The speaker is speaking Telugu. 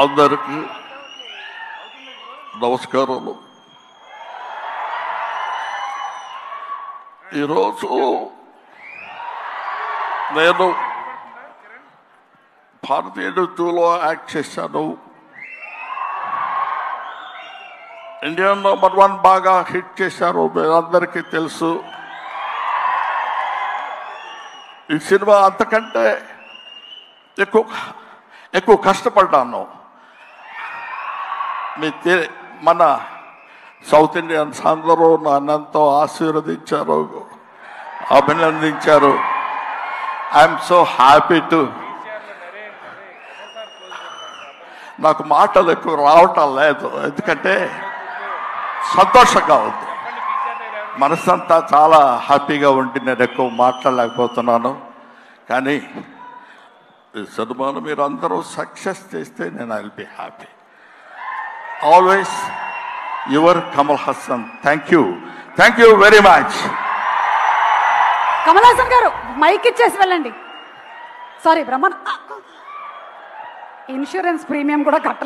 అందరికీ నమస్కారాలు. ఈరోజు నేను భారతీయ నృత్యంలో యాక్ట్ చేశాను. ఇండియన్ నంబర్ 1 బాగా హిట్ చేశారు, మీరందరికీ తెలుసు. ఈ సినిమా అంతకంటే ఎక్కువ కష్టపడ్డాను. మన సౌత్ ఇండియన్స్ అందరూ నన్నంతో ఆశీర్వదించారు, అభినందించారు. I'm so happy to. నాకు మాటలు ఎక్కువ రావటం లేదు, ఎందుకంటే సంతోషంగా ఉంది. మనసంతా చాలా హ్యాపీగా ఉండి నేను ఎక్కువ మాట్లాడలేకపోతున్నాను. కానీ ఈ సినిమాను మీరు అందరూ సక్సెస్ చేస్తే నేను I will be happy. Always your Kamal Haasan. Thank you very much. Kamal Haasan గారు మైక్ ఇచ్చేసి వెళ్ళండి. సారీ బ్రహ్మన్, ఇన్సూరెన్స్ ప్రీమియం కూడా కట్టలేదు.